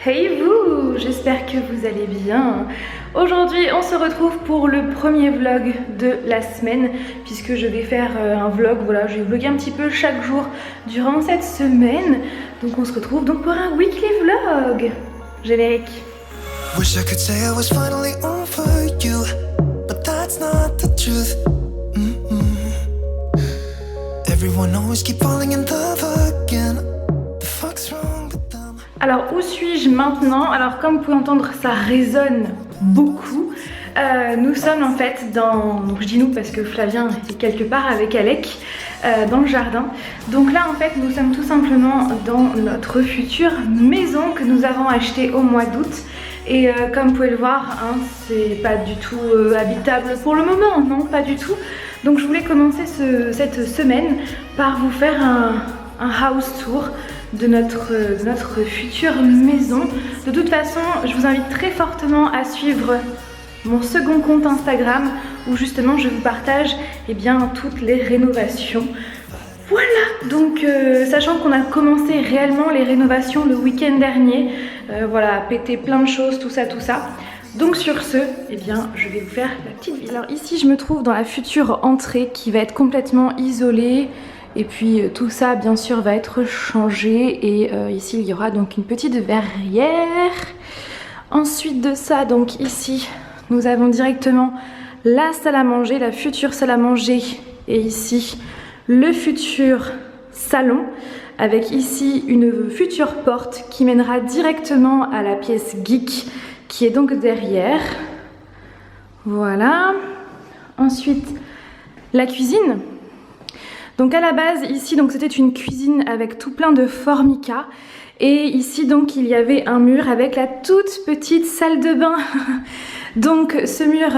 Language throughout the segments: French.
Hey vous, j'espère que vous allez bien. Aujourd'hui on se retrouve pour le premier vlog de la semaine, puisque je vais faire un vlog, voilà, je vais vlogger un petit peu chaque jour durant cette semaine. Donc on se retrouve donc pour un weekly vlog. Générique. Wish I could say I was finally over you, but that's not the truth. Everyone always keep falling in love again. The fuck's wrong with them? Alors où suis-je maintenant? Alors comme vous pouvez entendre, ça résonne beaucoup. Nous sommes en fait dans, donc je dis nous parce que Flavien est quelque part avec Alec dans le jardin. Donc là en fait nous sommes tout simplement dans notre future maison que nous avons achetée au mois d'août. Et comme vous pouvez le voir, hein, c'est pas du tout habitable pour le moment, non pas du tout. Donc je voulais commencer cette semaine par vous faire un house tour de notre future maison. De toute façon, je vous invite très fortement à suivre mon second compte Instagram où justement je vous partage toutes les rénovations. Voilà, donc sachant qu'on a commencé réellement les rénovations le week-end dernier, voilà, péter plein de choses, tout ça. Donc sur ce, je vais vous faire la petite visite. Alors ici je me trouve dans la future entrée qui va être complètement isolée. Et puis tout ça bien sûr va être changé. Et ici il y aura donc une petite verrière. Ensuite de ça, donc ici nous avons directement la salle à manger, la future salle à manger. Et ici le futur salon. Avec ici une future porte qui mènera directement à la pièce geek qui est donc derrière. Voilà. Ensuite la cuisine. Donc à la base ici donc c'était une cuisine avec tout plein de formica. Et ici donc il y avait un mur avec la toute petite salle de bain. Donc ce mur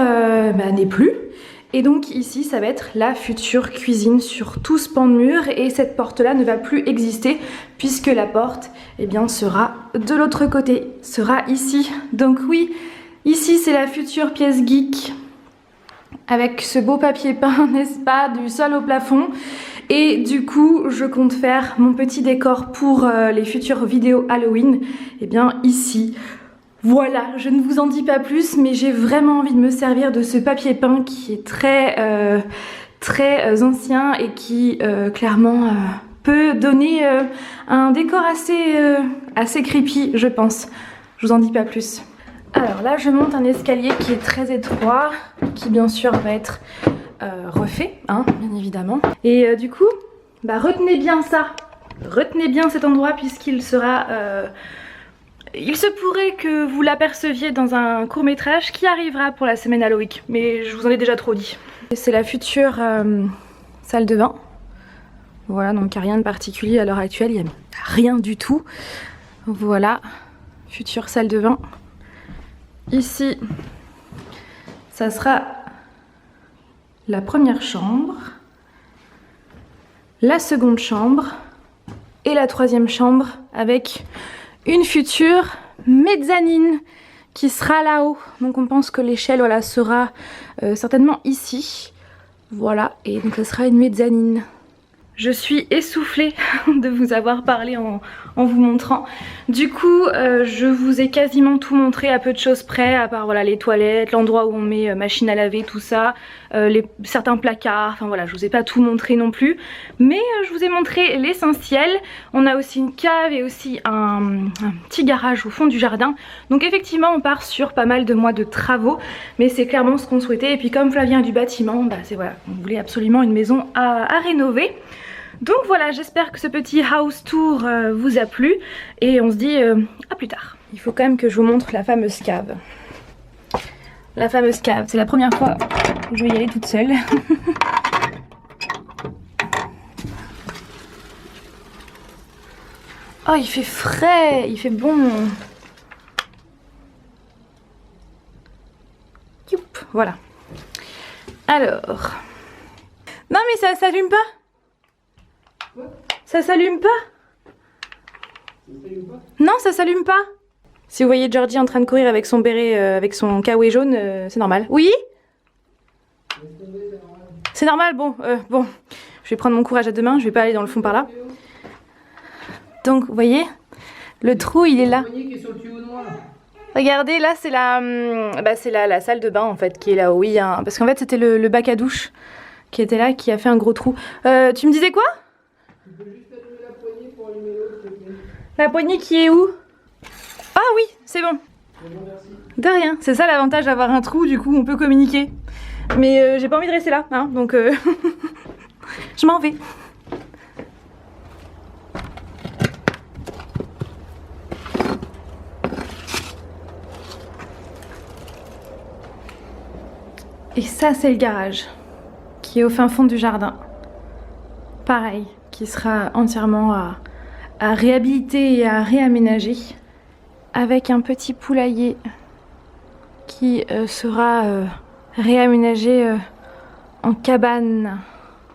n'est plus. Et donc ici ça va être la future cuisine sur tout ce pan de mur. Et cette porte là ne va plus exister puisque la porte sera de l'autre côté, sera ici. Donc oui, ici c'est la future pièce geek avec ce beau papier peint, n'est-ce pas, du sol au plafond. Et du coup je compte faire mon petit décor pour les futures vidéos Halloween ici. Voilà, je ne vous en dis pas plus, mais j'ai vraiment envie de me servir de ce papier peint qui est très ancien et qui clairement peut donner un décor assez creepy, je pense. Je vous en dis pas plus. Alors là, je monte un escalier qui est très étroit, qui bien sûr va être refait, hein, bien évidemment. Et du coup, retenez bien ça, retenez bien cet endroit puisqu'il sera... il se pourrait que vous l'aperceviez dans un court-métrage qui arrivera pour la semaine Halloween, mais je vous en ai déjà trop dit. C'est la future salle de bain. Voilà, donc il n'y a rien de particulier à l'heure actuelle, il n'y a rien du tout. Voilà, future salle de bain. Ici, ça sera la première chambre, la seconde chambre et la troisième chambre avec une future mezzanine qui sera là-haut. Donc on pense que l'échelle sera certainement ici. Voilà, et donc ça sera une mezzanine. Je suis essoufflée de vous avoir parlé en vous montrant. Du coup, je vous ai quasiment tout montré à peu de choses près, à part voilà, les toilettes, l'endroit où on met machine à laver, tout ça, certains placards, enfin voilà, je vous ai pas tout montré non plus. Mais je vous ai montré l'essentiel. On a aussi une cave et aussi un petit garage au fond du jardin. Donc effectivement, on part sur pas mal de mois de travaux, mais c'est clairement ce qu'on souhaitait. Et puis comme Flavien a du bâtiment, c'est voilà, on voulait absolument une maison à rénover. Donc voilà, j'espère que ce petit house tour vous a plu et on se dit à plus tard. Il faut quand même que je vous montre la fameuse cave. La fameuse cave, c'est la première fois que je vais y aller toute seule. Oh, il fait frais, il fait bon. Youp, voilà. Alors... Non mais ça s'allume pas? Ça s'allume pas? Non, ça s'allume pas. Si vous voyez Georgie en train de courir avec son béret, avec son kawaii jaune, c'est normal. Oui? C'est normal, bon, je vais prendre mon courage à deux mains, je vais pas aller dans le fond par là. Donc, vous voyez, Le trou, il est là. Qui est sur le tuyau noir. Regardez, là c'est la salle de bain en fait qui est là. Oui, hein, parce qu'en fait c'était le bac à douche qui était là, qui a fait un gros trou. Tu me disais quoi? Tu peux juste allumer la poignée pour allumer l'autre, s'il te plaît. La poignée qui est où? Ah oui, c'est bon. Bon, merci. De rien. C'est ça l'avantage d'avoir un trou, du coup on peut communiquer. Mais j'ai pas envie de rester là, hein, donc je m'en vais. Et ça c'est le garage qui est au fin fond du jardin. Pareil, qui sera entièrement à réhabiliter et à réaménager, avec un petit poulailler qui sera réaménagé en cabane.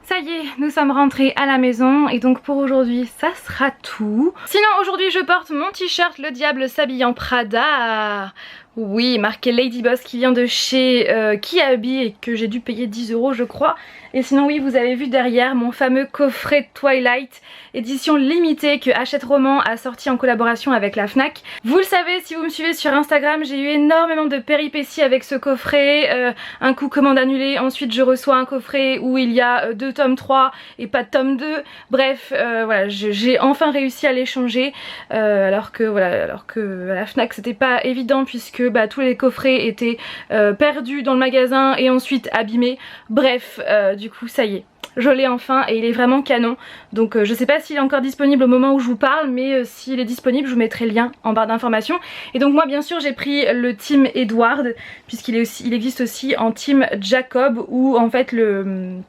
Ça y est, nous sommes rentrés à la maison et donc pour aujourd'hui ça sera tout. Sinon aujourd'hui je porte mon t-shirt Le Diable s'habille en Prada. Oui, marqué Lady Boss qui vient de chez Kiabi et que j'ai dû payer 10 € je crois. Et sinon oui, vous avez vu derrière mon fameux coffret Twilight édition limitée que Hachette Roman a sorti en collaboration avec la Fnac. Vous le savez si vous me suivez sur Instagram, j'ai eu énormément de péripéties avec ce coffret. Un coup commande annulée, ensuite je reçois un coffret où il y a 2 tomes 3 et pas de tome 2. Bref, voilà, j'ai enfin réussi à l'échanger alors que à la Fnac c'était pas évident puisque tous les coffrets étaient perdus dans le magasin et ensuite abîmés. Bref, du coup ça y est, je l'ai enfin et il est vraiment canon. Donc je sais pas s'il est encore disponible au moment où je vous parle, mais s'il est disponible je vous mettrai le lien en barre d'informations. Et donc moi bien sûr j'ai pris le team Edward puisqu'il existe aussi en team Jacob où en fait le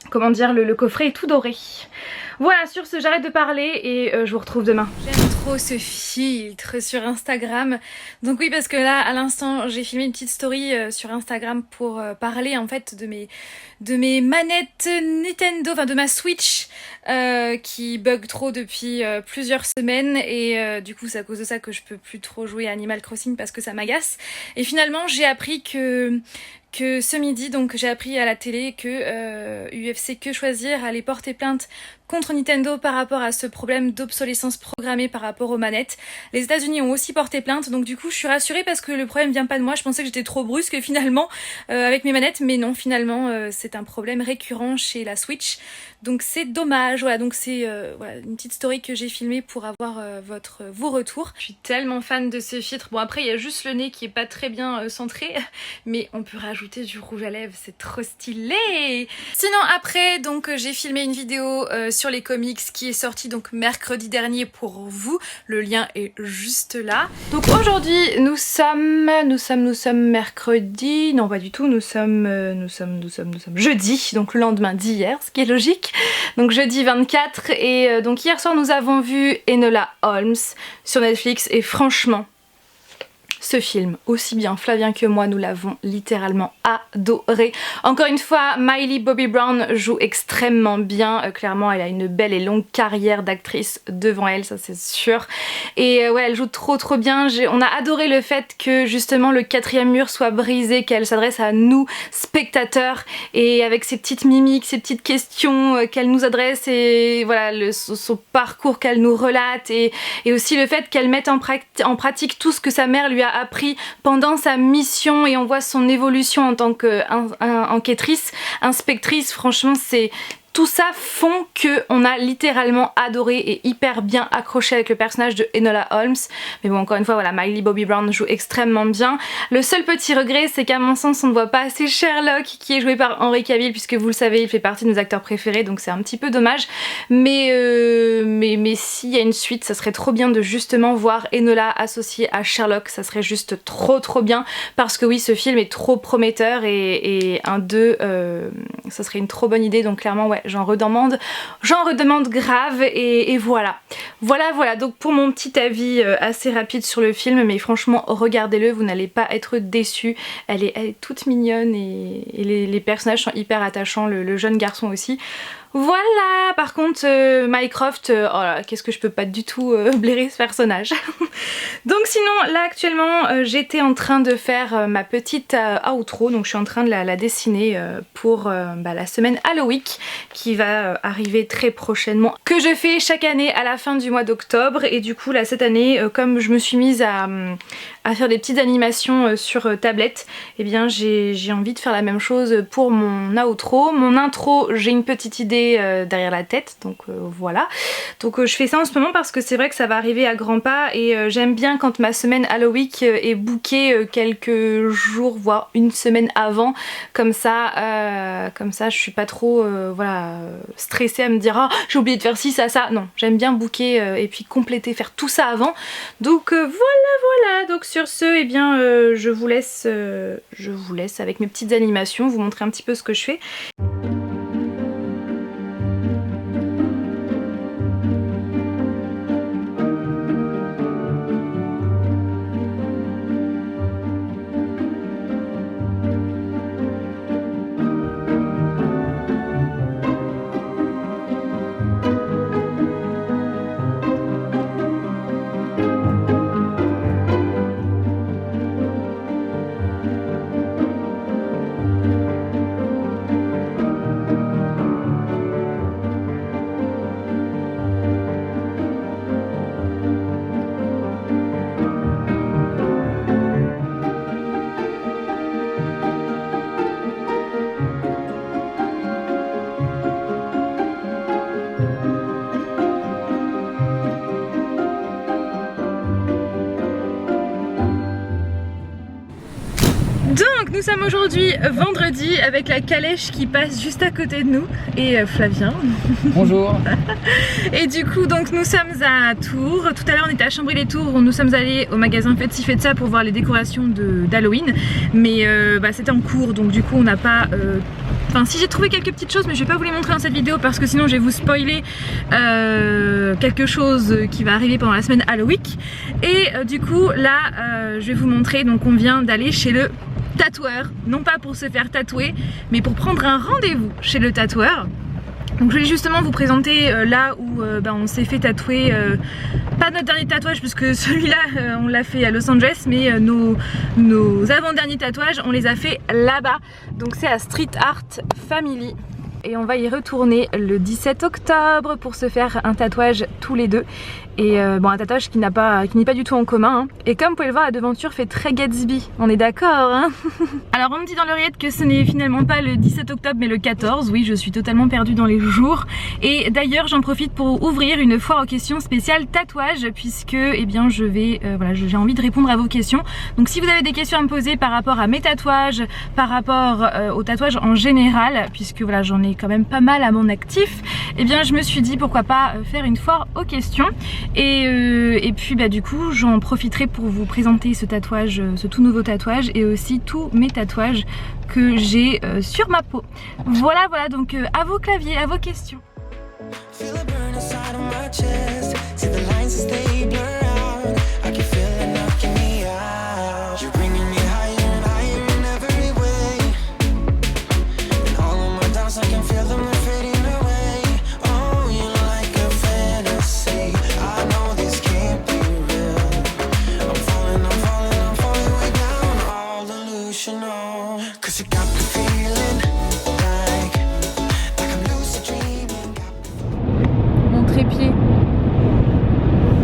coffret est tout doré. Voilà, sur ce j'arrête de parler et je vous retrouve demain. J'aime trop ce filtre sur Instagram. Donc oui, parce que là à l'instant j'ai filmé une petite story sur Instagram pour parler en fait de mes manettes Nintendo, enfin de ma Switch qui bug trop depuis plusieurs semaines et du coup c'est à cause de ça que je peux plus trop jouer à Animal Crossing parce que ça m'agace. Et finalement j'ai appris que ce midi, donc j'ai appris à la télé que UFC Que Choisir allait porter plainte contre Nintendo par rapport à ce problème d'obsolescence programmée par rapport aux manettes. Les États-Unis ont aussi porté plainte, donc du coup je suis rassurée parce que le problème vient pas de moi. Je pensais que j'étais trop brusque finalement avec mes manettes, mais non, finalement c'est un problème récurrent chez la Switch. Donc c'est dommage, voilà, donc c'est voilà, une petite story que j'ai filmée pour avoir vos retours. Je suis tellement fan de ce filtre. Bon après il y a juste le nez qui est pas très bien centré, mais on peut rajouter du rouge à lèvres, c'est trop stylé. Sinon après, donc j'ai filmé une vidéo sur les comics qui est sortie donc mercredi dernier pour vous. Le lien est juste là. Donc aujourd'hui nous sommes mercredi, non pas du tout, nous sommes jeudi, donc le lendemain d'hier, ce qui est logique. Donc jeudi 24 et donc hier soir nous avons vu Enola Holmes sur Netflix et franchement ce film, aussi bien Flavien que moi, nous l'avons littéralement adoré. Encore une fois, Miley Bobby Brown joue extrêmement bien. Clairement, elle a une belle et longue carrière d'actrice devant elle, ça c'est sûr. Et ouais, elle joue trop bien. On a adoré le fait que justement le 4e mur soit brisé, qu'elle s'adresse à nous, spectateurs, et avec ses petites mimiques, ses petites questions qu'elle nous adresse, et voilà, son parcours qu'elle nous relate, et aussi le fait qu'elle mette en pratique tout ce que sa mère lui a appris pendant sa mission, et on voit son évolution en tant qu'enquêtrice, inspectrice. Franchement c'est... Tout ça font qu'on a littéralement adoré et hyper bien accroché avec le personnage de Enola Holmes. Mais bon, encore une fois, voilà, Miley Bobby Brown joue extrêmement bien. Le seul petit regret, c'est qu'à mon sens, on ne voit pas assez Sherlock, qui est joué par Henry Cavill, puisque vous le savez, il fait partie de nos acteurs préférés, donc c'est un petit peu dommage. Mais s'il y a une suite, ça serait trop bien de justement voir Enola associée à Sherlock. Ça serait juste trop bien, parce que oui, ce film est trop prometteur et un 2, ça serait une trop bonne idée, donc clairement, ouais. J'en redemande grave et voilà. Voilà, donc pour mon petit avis assez rapide sur le film, mais franchement regardez-le, vous n'allez pas être déçus. Elle est toute mignonne et les personnages sont hyper attachants, le jeune garçon aussi. Voilà, par contre Mycroft, oh là, qu'est-ce que je peux pas du tout blairer ce personnage. Donc sinon là actuellement j'étais en train de faire ma petite outro, donc je suis en train de la dessiner pour la semaine Halloween qui va arriver très prochainement, que je fais chaque année à la fin du mois d'octobre. Et du coup là cette année comme je me suis mise à faire des petites animations sur tablette, et bien j'ai envie de faire la même chose pour mon outro. Mon intro, j'ai une petite idée derrière la tête, donc voilà. Donc je fais ça en ce moment parce que c'est vrai que ça va arriver à grands pas et j'aime bien quand ma semaine Halloween est bookée quelques jours voire une semaine avant, comme ça je suis pas trop voilà, stressée à me dire oh, j'ai oublié de faire ci, ça, non, j'aime bien booker et puis compléter, faire tout ça avant. Donc voilà, donc sur ce, eh bien je vous laisse avec mes petites animations, vous montrer un petit peu ce que je fais. Donc nous sommes aujourd'hui vendredi avec la calèche qui passe juste à côté de nous et Flavien. Bonjour. Et du coup donc nous sommes à Tours. Tout à l'heure on était à Chambry-les-Tours, nous sommes allés au magasin Faites ci Faites ça pour voir les décorations d'Halloween. Mais c'était en cours donc du coup on n'a pas... Enfin si j'ai trouvé quelques petites choses mais je vais pas vous les montrer dans cette vidéo parce que sinon je vais vous spoiler quelque chose qui va arriver pendant la semaine Halloween. Et du coup là je vais vous montrer, donc on vient d'aller chez le tatoueur, non pas pour se faire tatouer mais pour prendre un rendez-vous chez le tatoueur. Donc je voulais justement vous présenter là où on s'est fait tatouer, pas notre dernier tatouage puisque celui-là on l'a fait à Los Angeles, mais nos avant-derniers tatouages on les a fait là-bas. Donc c'est à Street Art Family. Et on va y retourner le 17 octobre pour se faire un tatouage tous les deux. Et un tatouage qui n'est pas du tout en commun. Hein. Et comme vous pouvez le voir, la devanture fait très Gatsby. On est d'accord, hein? Alors on me dit dans l'oreillette que ce n'est finalement pas le 17 octobre mais le 14. Oui, je suis totalement perdue dans les jours. Et d'ailleurs j'en profite pour ouvrir une foire aux questions spéciale tatouage, puisque je vais, j'ai envie de répondre à vos questions. Donc si vous avez des questions à me poser par rapport à mes tatouages, par rapport aux tatouages en général, puisque voilà j'en ai quand même pas mal à mon actif, et bien je me suis dit pourquoi pas faire une foire aux questions. Et puis du coup j'en profiterai pour vous présenter ce tatouage, ce tout nouveau tatouage, et aussi tous mes tatouages que j'ai sur ma peau. Voilà donc à vos claviers, à vos questions. Mon trépied.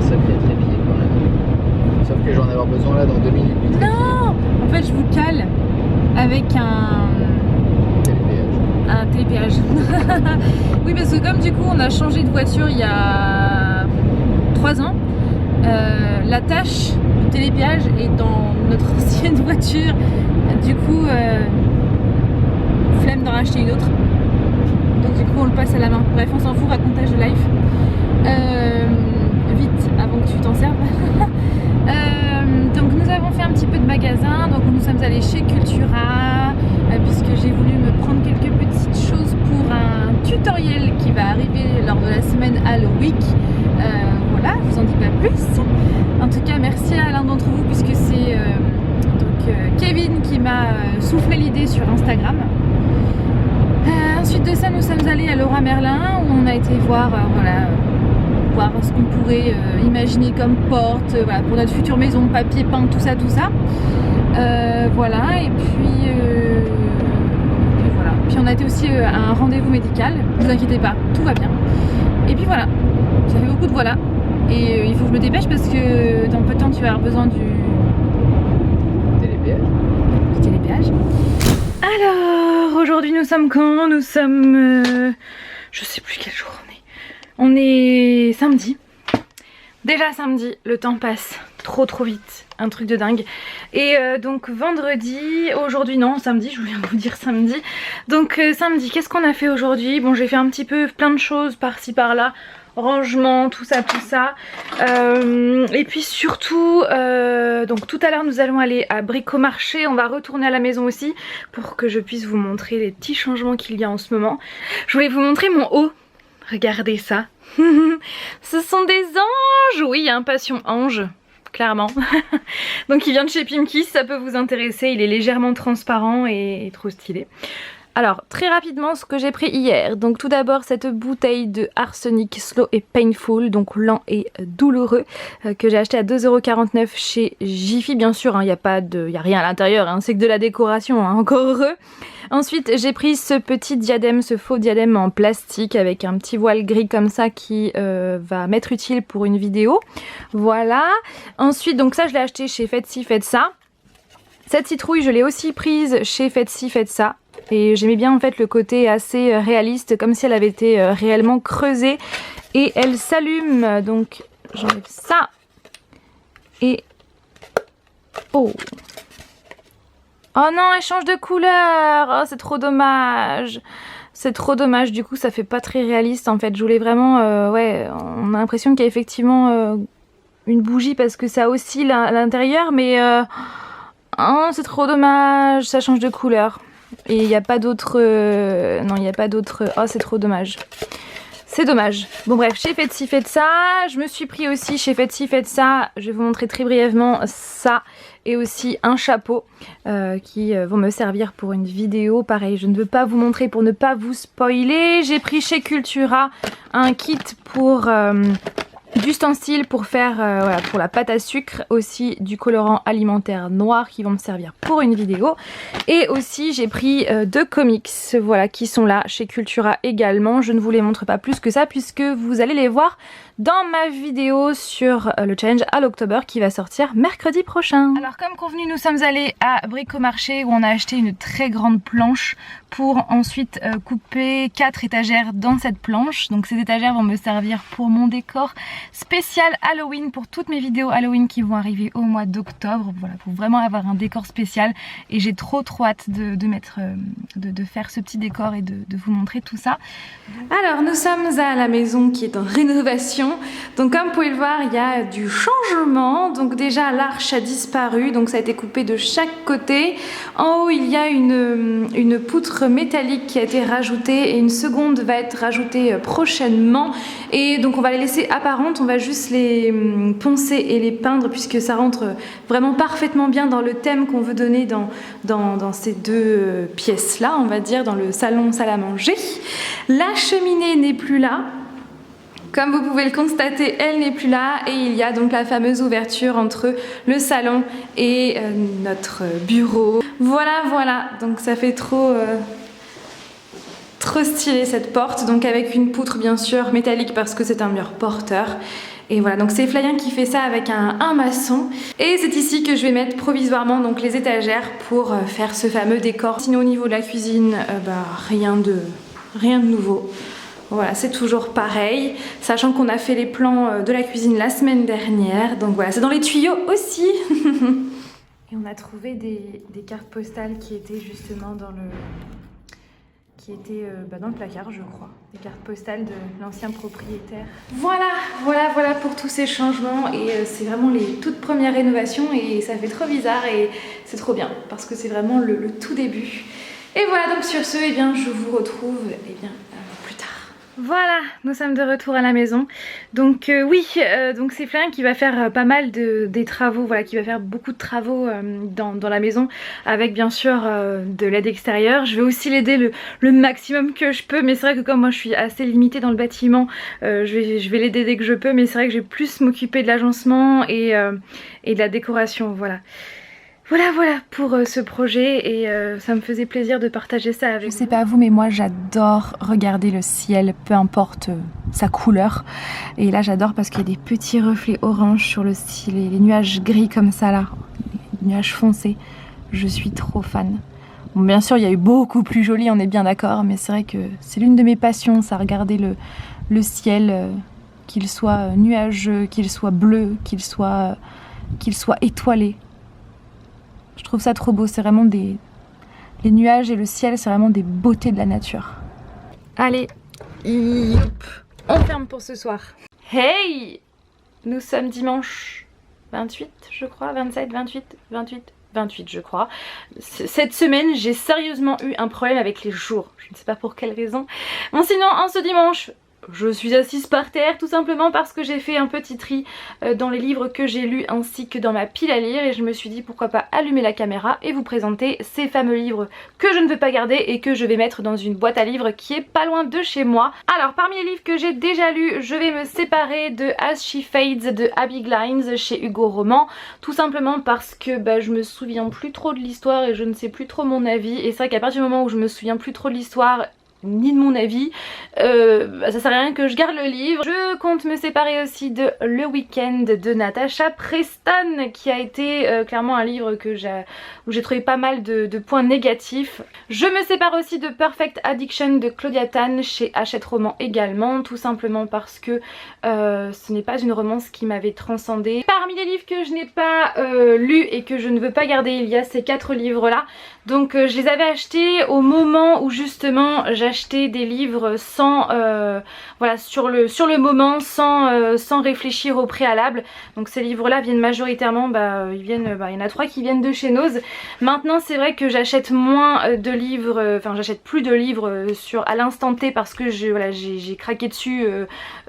Sacré trépied quand même. Sauf que je vais en avoir besoin là dans 2 minutes. Non! En fait je vous cale avec un télépéage. Oui, parce que comme du coup on a changé de voiture il y a 3 ans, la tâche du télépéage est dans notre ancienne voiture. Du coup flemme d'en racheter une autre, donc du coup on le passe à la main. Bref, on s'en fout, racontage de life. Vite avant que tu t'en serves. Donc nous avons fait un petit peu de magasin, donc nous sommes allés chez Cultura puisque j'ai voulu me prendre quelques petites choses pour un tutoriel qui va arriver lors de la semaine Halloween. Voilà, je vous en dis pas plus. En tout cas merci à l'un d'entre vous puisque c'est Kevin qui m'a soufflé l'idée sur Instagram. Ensuite de ça, nous sommes allés à Leroy Merlin où on a été voir, voir ce qu'on pourrait imaginer comme porte, voilà, pour notre future maison, papier peint, tout ça. Voilà, et puis voilà. Puis on a été aussi à un rendez-vous médical. Ne vous inquiétez pas, tout va bien. Et puis voilà, ça fait beaucoup de voilà. Et il faut que je me dépêche parce que dans peu de temps tu vas avoir besoin du télépéage. Alors, aujourd'hui nous sommes quand? Nous sommes... je sais plus quel jour on est. On est samedi. Déjà samedi, le temps passe trop vite. Un truc de dingue. Et donc vendredi, aujourd'hui non, samedi, je voulais vous dire samedi. Donc samedi, qu'est-ce qu'on a fait aujourd'hui? Bon, j'ai fait un petit peu plein de choses par-ci par-là. Rangement, tout ça. Et puis surtout, donc tout à l'heure nous allons aller à Bricomarché. On va retourner à la maison aussi pour que je puisse vous montrer les petits changements qu'il y a en ce moment. Je voulais vous montrer mon haut. Regardez ça. Ce sont des anges. Oui, un passion ange. Clairement. Donc il vient de chez Pimki, si ça peut vous intéresser. Il est légèrement transparent et trop stylé. Alors très rapidement ce que j'ai pris hier. Donc tout d'abord cette bouteille de arsenic slow et painful, donc lent et douloureux, que j'ai acheté à 2,49 € chez Jiffy. Bien sûr, il n'y a rien à l'intérieur, c'est que de la décoration, encore heureux. Ensuite j'ai pris ce petit diadème, ce faux diadème en plastique avec un petit voile gris comme ça qui va m'être utile pour une vidéo. Voilà. Ensuite donc ça je l'ai acheté chez Faites ci Faites ça. Cette citrouille je l'ai aussi prise chez Faites ci Faites ça. Et j'aimais bien en fait le côté assez réaliste, comme si elle avait été réellement creusée. Et elle s'allume, donc j'enlève ça. Et... oh! Oh non, elle change de couleur! Oh, c'est trop dommage! C'est trop dommage, du coup ça fait pas très réaliste en fait. Je voulais vraiment... ouais, on a l'impression qu'il y a effectivement une bougie parce que ça oscille à l'intérieur, mais... oh, c'est trop dommage, ça change de couleur. Et il n'y a pas d'autre... non, il n'y a pas d'autre... oh, c'est trop dommage. C'est dommage. Bon bref, chez Faites ci Faites ça. Je me suis pris aussi chez Faites ci Faites ça. Je vais vous montrer très brièvement ça. Et aussi un chapeau qui vont me servir pour une vidéo. Pareil, je ne veux pas vous montrer pour ne pas vous spoiler. J'ai pris chez Cultura un kit pour... d'ustensiles pour faire voilà, pour la pâte à sucre, aussi du colorant alimentaire noir qui vont me servir pour une vidéo, et aussi j'ai pris deux comics, voilà, qui sont là chez Cultura également. Je ne vous les montre pas plus que ça puisque vous allez les voir dans ma vidéo sur le challenge à l'October qui va sortir mercredi prochain. Alors comme convenu, nous sommes allés à Bricomarché où on a acheté une très grande planche pour ensuite couper 4 étagères dans cette planche. Donc ces étagères vont me servir pour mon décor spécial Halloween, pour toutes mes vidéos Halloween qui vont arriver au mois d'octobre. Voilà, pour vraiment avoir un décor spécial, et j'ai trop hâte de faire ce petit décor et de vous montrer tout ça. Alors nous sommes à la maison qui est en rénovation. Donc comme vous pouvez le voir, il y a du changement. Donc déjà l'arche a disparu, donc ça a été coupé de chaque côté. En haut il y a une poutre métallique qui a été rajoutée et une seconde va être rajoutée prochainement. Et donc on va les laisser apparentes, on va juste les poncer et les peindre puisque ça rentre vraiment parfaitement bien dans le thème qu'on veut donner dans ces deux pièces là, on va dire, dans le salon salle à manger. La cheminée n'est plus là. Comme vous pouvez le constater, elle n'est plus là, et il y a donc la fameuse ouverture entre le salon et notre bureau. Voilà, donc ça fait trop stylé cette porte, donc avec une poutre bien sûr métallique parce que c'est un mur porteur. Et voilà, donc c'est Flavien qui fait ça avec un maçon. Et c'est ici que je vais mettre provisoirement donc les étagères pour faire ce fameux décor. Sinon au niveau de la cuisine, rien de nouveau. Voilà, c'est toujours pareil, sachant qu'on a fait les plans de la cuisine la semaine dernière. Donc voilà, c'est dans les tuyaux aussi. Et on a trouvé des cartes postales qui étaient justement dans le placard, je crois. Des cartes postales de l'ancien propriétaire. Voilà pour tous ces changements. Et c'est vraiment les toutes premières rénovations et ça fait trop bizarre et c'est trop bien parce que c'est vraiment le tout début. Et voilà, donc sur ce, je vous retrouve plus tard. Voilà, nous sommes de retour à la maison. Donc donc c'est Florian qui va faire pas mal des travaux, voilà, qui va faire beaucoup de travaux dans la maison, avec bien sûr de l'aide extérieure. Je vais aussi l'aider le maximum que je peux, mais c'est vrai que comme moi je suis assez limitée dans le bâtiment, je vais l'aider dès que je peux, mais c'est vrai que je vais plus m'occuper de l'agencement et de la décoration, voilà. Voilà pour ce projet et ça me faisait plaisir de partager ça avec vous. Je sais pas vous, mais moi j'adore regarder le ciel, peu importe sa couleur. Et là j'adore parce qu'il y a des petits reflets orange sur le ciel, les nuages gris comme ça là, les nuages foncés. Je suis trop fan. Bon, bien sûr il y a eu beaucoup plus joli, on est bien d'accord, mais c'est vrai que c'est l'une de mes passions, ça, regarder le ciel, qu'il soit nuageux, qu'il soit bleu, qu'il soit étoilé. Je trouve ça trop beau, c'est vraiment les nuages et le ciel, c'est vraiment des beautés de la nature. Allez, on ferme pour ce soir. Hey! Nous sommes dimanche 28, je crois, 27, 28 je crois. Cette semaine, j'ai sérieusement eu un problème avec les jours. Je ne sais pas pour quelle raison. Bon, sinon, en ce dimanche, je suis assise par terre tout simplement parce que j'ai fait un petit tri dans les livres que j'ai lus ainsi que dans ma pile à lire et je me suis dit pourquoi pas allumer la caméra et vous présenter ces fameux livres que je ne veux pas garder et que je vais mettre dans une boîte à livres qui est pas loin de chez moi. Alors parmi les livres que j'ai déjà lus, je vais me séparer de As She Fades de Abby Glines chez Hugo Roman, tout simplement parce que je me souviens plus trop de l'histoire et je ne sais plus trop mon avis, et c'est vrai qu'à partir du moment où je me souviens plus trop de l'histoire ni de mon avis, ça sert à rien que je garde le livre. Je compte me séparer aussi de Le Week-end de Natasha Preston qui a été clairement un livre où j'ai trouvé pas mal de points négatifs. Je me sépare aussi de Perfect Addiction de Claudia Tan chez Hachette Roman également, tout simplement parce que ce n'est pas une romance qui m'avait transcendée. Parmi les livres que je n'ai pas lus et que je ne veux pas garder, il y a ces 4 livres là. Donc je les avais achetés au moment où justement j'achetais des livres sans voilà, sur le moment, sans réfléchir au préalable. Donc ces livres là viennent majoritairement, il y en a 3 qui viennent de chez Nose. Maintenant c'est vrai que j'achète moins de livres, enfin j'achète plus de livres à l'instant T parce que j'ai craqué dessus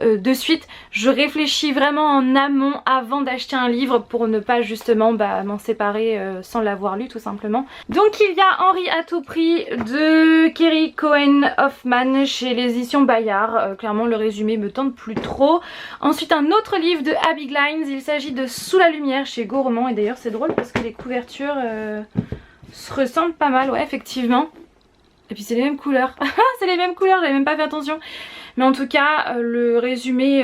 de suite. Je réfléchis vraiment en amont avant d'acheter un livre pour ne pas justement m'en séparer sans l'avoir lu tout simplement. Donc il y a Henri à tout prix de Kerry Cohen Hoffman chez les éditions Bayard. Clairement le résumé me tente plus trop. Ensuite un autre livre de Abby Glines, il s'agit de Sous la lumière chez Gourmand, et d'ailleurs c'est drôle parce que les couvertures se ressemblent pas mal, ouais effectivement. Et puis c'est les mêmes couleurs. C'est les mêmes couleurs, j'avais même pas fait attention. Mais en tout cas le résumé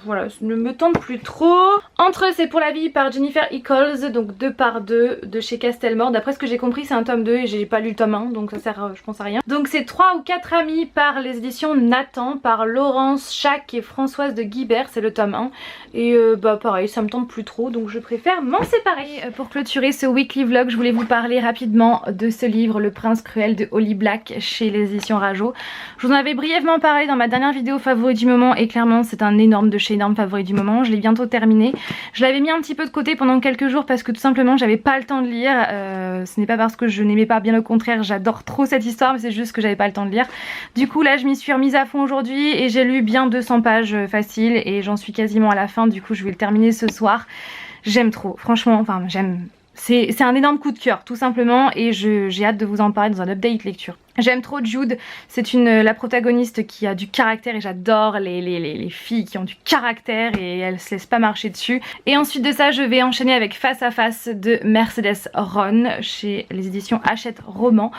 voilà, ne me tente plus trop. Entre eux c'est pour la vie par Jennifer Eccles, donc 2 par 2 de chez Castelmore. D'après ce que j'ai compris c'est un tome 2 et j'ai pas lu le tome 1 donc ça sert je pense à rien. Donc c'est 3 ou 4 amis par les éditions Nathan par Laurence Chac et Françoise de Guibert, c'est le tome 1. Et pareil ça me tente plus trop donc je préfère m'en séparer. Pour clôturer ce weekly vlog je voulais vous parler rapidement de ce livre Le Prince Cruel de Holly Black chez les éditions Rajo. Je vous en avais brièvement parlé dans ma dernière vidéo favori du moment et clairement c'est un énorme de chez énorme favori du moment. Je l'ai bientôt terminé. Je l'avais mis un petit peu de côté pendant quelques jours parce que tout simplement j'avais pas le temps de lire. Ce n'est pas parce que je n'aimais pas, bien au contraire, j'adore trop cette histoire, mais c'est juste que j'avais pas le temps de lire. Du coup là je m'y suis remise à fond aujourd'hui et j'ai lu bien 200 pages faciles et j'en suis quasiment à la fin. Du coup je vais le terminer ce soir. J'aime trop, franchement, enfin j'aime. C'est un énorme coup de cœur tout simplement et j'ai hâte de vous en parler dans un update lecture. J'aime trop Jude, c'est la protagoniste qui a du caractère et j'adore les filles qui ont du caractère et elles se laissent pas marcher dessus. Et ensuite de ça je vais enchaîner avec Face à Face de Mercedes Ron chez les éditions Hachette Roman.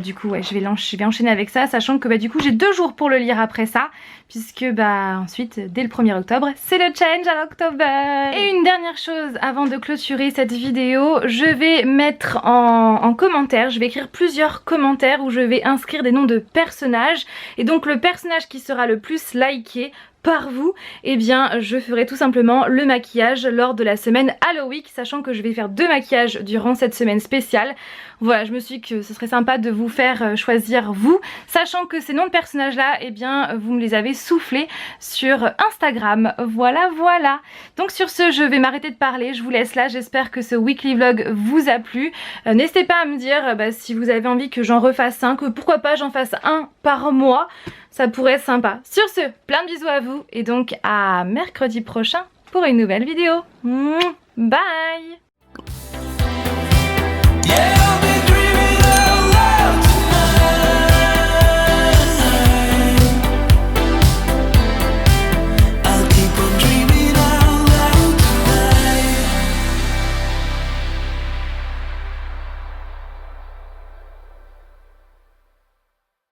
Du coup ouais, je vais enchaîner avec ça, sachant que du coup j'ai 2 jours pour le lire après ça, puisque ensuite dès le 1er octobre c'est le challenge à l'October. Et une dernière chose avant de clôturer cette vidéo, je vais mettre en commentaire, je vais écrire plusieurs commentaires où je vais inscrire des noms de personnages et donc le personnage qui sera le plus liké par vous, eh bien je ferai tout simplement le maquillage lors de la semaine Halloween, sachant que je vais faire 2 maquillages durant cette semaine spéciale. Voilà, je me suis dit que ce serait sympa de vous faire choisir vous, sachant que ces noms de personnages là, eh bien vous me les avez soufflés sur Instagram. Voilà, voilà. Donc sur ce, je vais m'arrêter de parler, je vous laisse là, j'espère que ce weekly vlog vous a plu. N'hésitez pas à me dire si vous avez envie que j'en refasse un, que pourquoi pas j'en fasse un par mois, ça pourrait être sympa. Sur ce, plein de bisous à vous et donc à mercredi prochain pour une nouvelle vidéo. Bye!